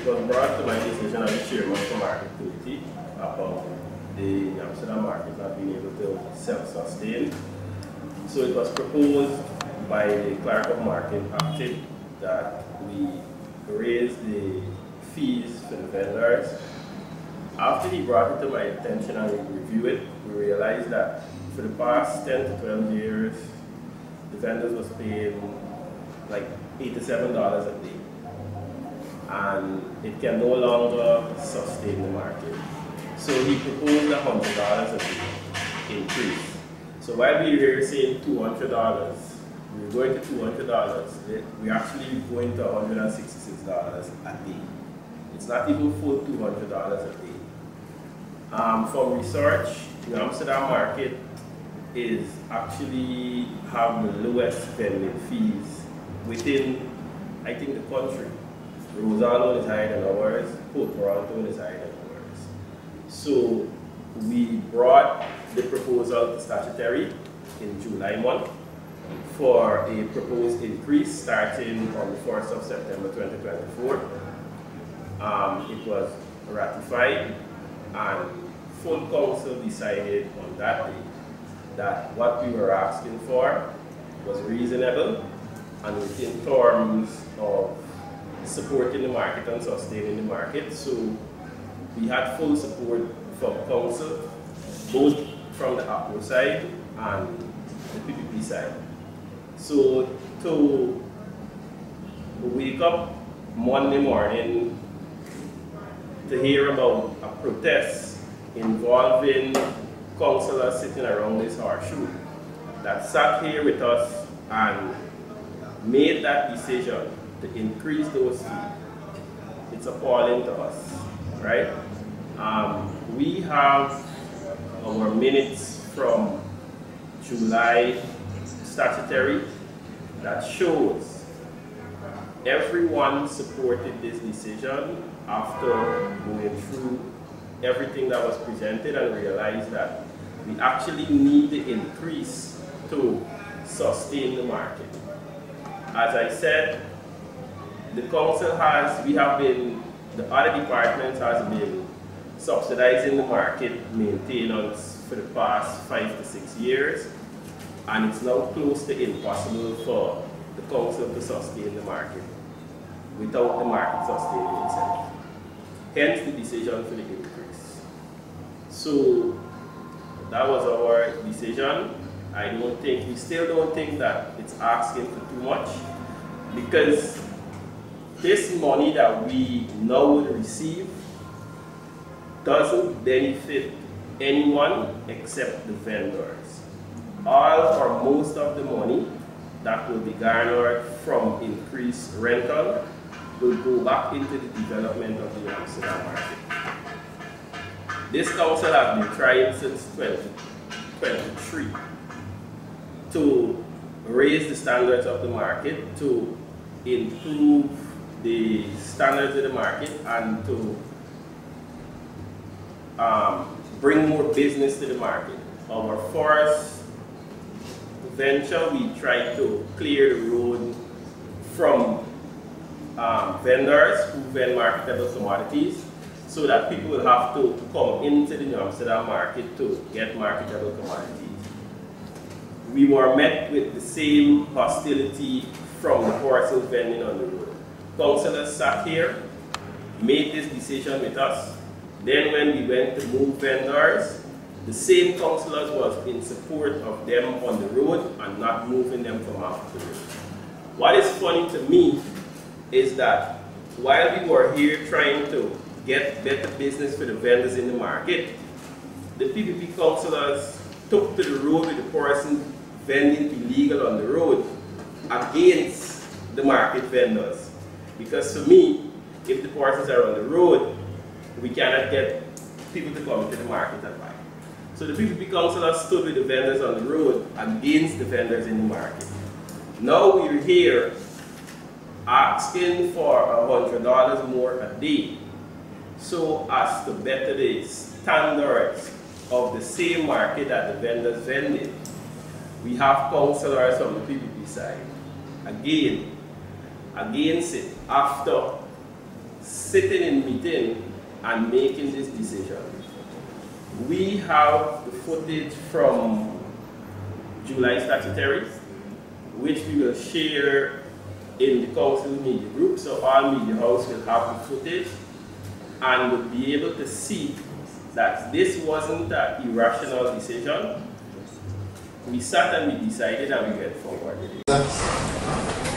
it was brought to my decision as the chairman for market committee about the Amsterdam market not being able to self-sustain. So it was proposed by the clerk of market active that we raise the fees for the vendors. After he brought it to my attention and we reviewed it, we realized that for the past 10 to 12 years, the vendors was paying like $87 a day. And it can no longer sustain the market. So he proposed $100 a day increase. So while we were saying $200, we were going to $200, we're actually going to $166 a day. It's not even full $200 a day. From research, the Amsterdam market is actually have the lowest vending fees within, I think, the country. Rosano is higher than ours, Port Toronto is higher than ours. So we brought the proposal to statutory in July month for a proposed increase starting on the 1st of September 2024. It was ratified and full council decided on that day that what we were asking for was reasonable and within terms of supporting the market and sustaining the market. So we had full support from council, both from the APO side and the PPP side. So to wake up Monday morning to hear about a protest involving councillors sitting around this horseshoe that sat here with us and made that decision to increase those fees, it's appalling to us, right? We have our minutes from July statutory that shows everyone supported this decision after going through everything that was presented and realized that we actually need the increase to sustain the market. As I said, the council the other departments has been subsidizing the market maintenance for the past 5 to 6 years, and it's now close to impossible for the council to sustain the market without the market sustaining itself. Hence the decision for the increase. So that was our decision. We still don't think that it's asking for too much, because this money that we now will receive doesn't benefit anyone except the vendors. All or most of the money that will be garnered from increased rental will go back into the development of the Amsterdam market. This council has been trying since 2023 to raise the standards of the market, to improve the standards of the market, and to bring more business to the market. Our first venture, we tried to clear the road from vendors who vend marketable commodities, so that people will have to come into the New Amsterdam market to get marketable commodities. We were met with the same hostility from the persons vending on the road. Councillors sat here, made this decision with us. Then when we went to move vendors, the same councillors was in support of them on the road and not moving them from off the road. What is funny to me is that while we were here trying to get better business for the vendors in the market, the PPP councillors took to the road with the person vending illegal on the road against the market vendors. Because for me, if the persons are on the road, we cannot get people to come into the market and buy. So the PPP councillors stood with the vendors on the road against the vendors in the market. Now we're here asking for $100 more a day, so as to better the standards of the same market that the vendors vended. We have councillors from the PPP side against it after sitting in meeting and making this decision. We have the footage from July statutory, which we will share in the council media group, so all media house will have the footage and will be able to see that this wasn't an irrational decision. We sat and we decided and we went forward.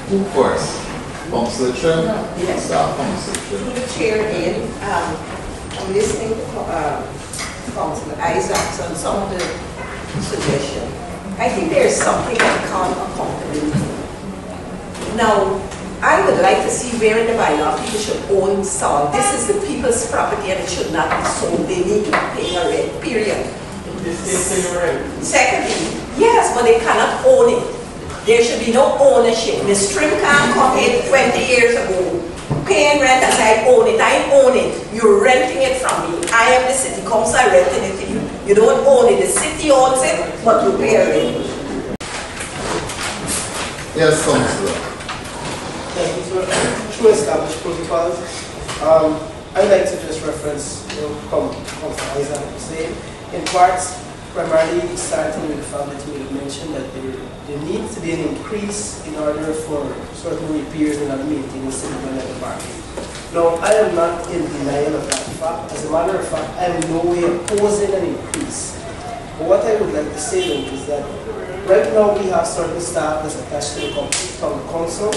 Who first? Councillor Trim? Yes. Councillor Trim. Through the chair again, I'm listening to Councillor Isaacs on some of the suggestions. I think there's something I can't accountability. Now, I would like to see where in the bylaw people should own salt. This is the people's property and it should not be sold. They need to pay a rent, period. Secondly, yes, but they cannot own it. There should be no ownership. Ms. Trim can't come in 20 years ago, paying rent as I own it. I own it. You're renting it from me. I am the city council renting it to you. You don't own it. The city owns it, but you pay a rent. Yes, Councillor. Thank you, sir. Through established protocols, I'd like to just reference, Councillor Isaac was saying, in parts, primarily starting with the fact that you mentioned that there needs to be an increase in order for certain repairs and other maintenance to be done at the market. Now, I am not in denial of that fact. As a matter of fact, I am in no way opposing an increase. But what I would like to say though is that right now we have certain staff that's attached to the council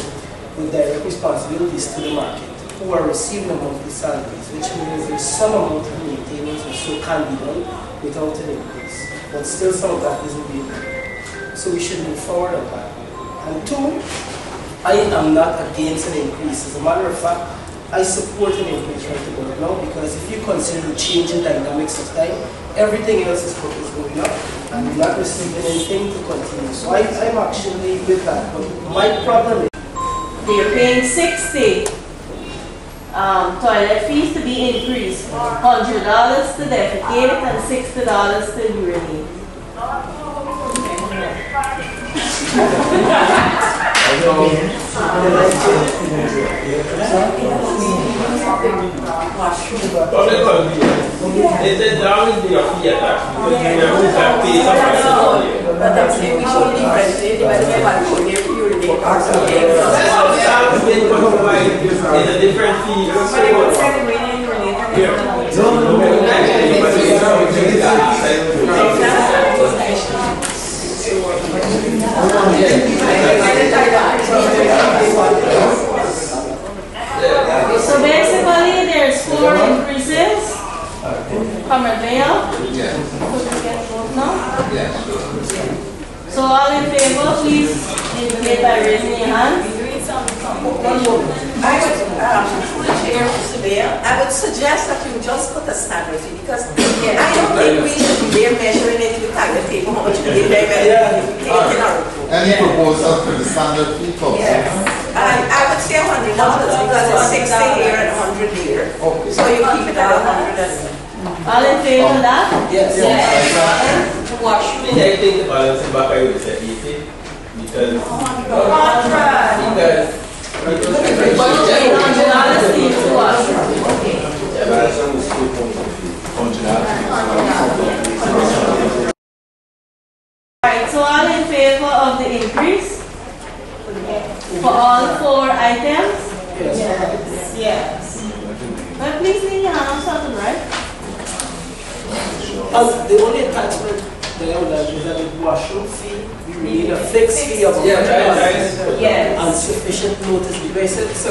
with direct responsibilities to the market who are receiving monthly salaries, which means there's some amount of maintenance or so can be done without an increase. But still some of that isn't being done. So we should move forward on that. And two, I am not against an increase. As a matter of fact, I support an increase right about now because if you consider the changing dynamics of time, everything else is going up and we're not receiving anything to continue. So I'm actually with that. But my problem is they're paying 60 toilet fees to be increased. $100 to defecate and $60 to urinate. There's always been a fee attached because we have paid some. But that's we should be rented by the urinate or something. That's been provided in a different fee. But it would say the urinate So basically there's 4 increases. Commervale? Yes. No? Yes. So all in favor, please indicate by raising your hand. I would suggest that you just put a standard fee because I don't think we should be there measuring it with tag the table how much we give them. Any proposal for the standard fee, Councillor? Yes. I would say $100 because it's 60 here and 100 here. Okay. So you keep it at 100. All in favor of that? yes. I think the balance in back I would say 80 because Right, so all in favor of the increase? For all 4 items? Yes. Yes. But please leave your hand on something, right? The only attachment that I would like is that the washroom fee, we need a fixed fee of $100 Yes. and sufficient notice because it's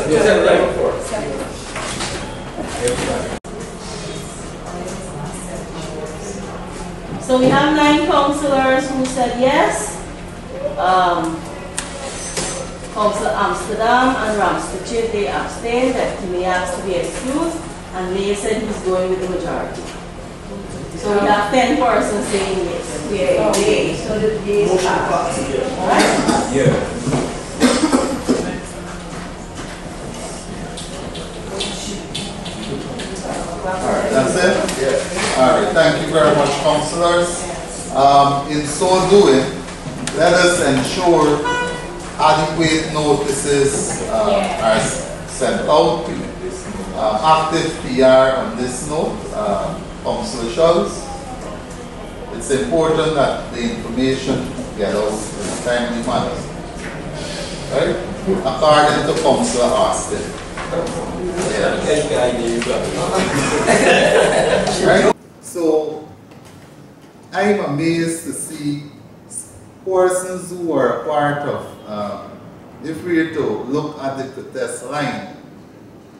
So we have 9 councillors who said yes. Councillor Amsterdam and Ramsted, they abstained. That Timmy asked to be excused, and Leah said he's going with the majority. So we have 10 persons saying yes. Yeah, so the days pass. Right? yeah. Alright, that's it? Yeah. Alright, thank you very much, councillors. In so doing, let us ensure adequate notices are sent out. Active PR on this note, Councillor Schultz. It's important that the information get out in a timely manner. Right? According to Councillor Austin. Right? So I'm amazed to see persons who are part of, if we were to look at the protest line,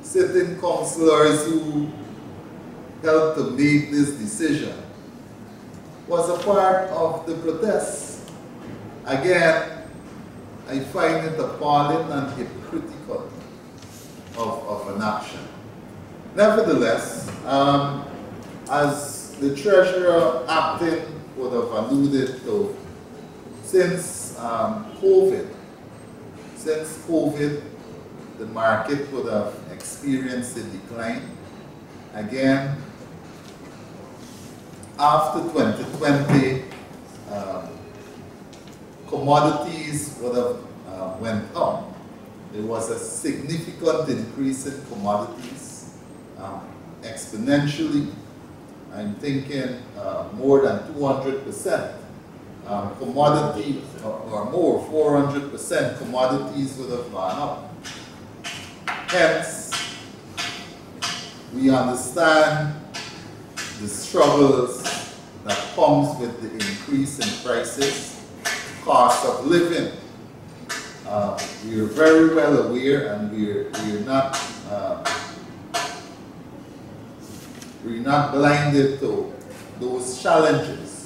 sitting councillors who helped to make this decision was a part of the protest. Again, I find it appalling and hypocritical of an action. Nevertheless, as the Treasurer acting would have alluded to, since COVID, the market would have experienced a decline. Again, after 2020, commodities would have went up. There was a significant increase in commodities, exponentially. I'm thinking more than 200%. Commodity or more, 400% commodities would have gone up. Hence, we understand the struggles that comes with the increase in prices, cost of living. We are very well aware, and we're not blinded to those challenges.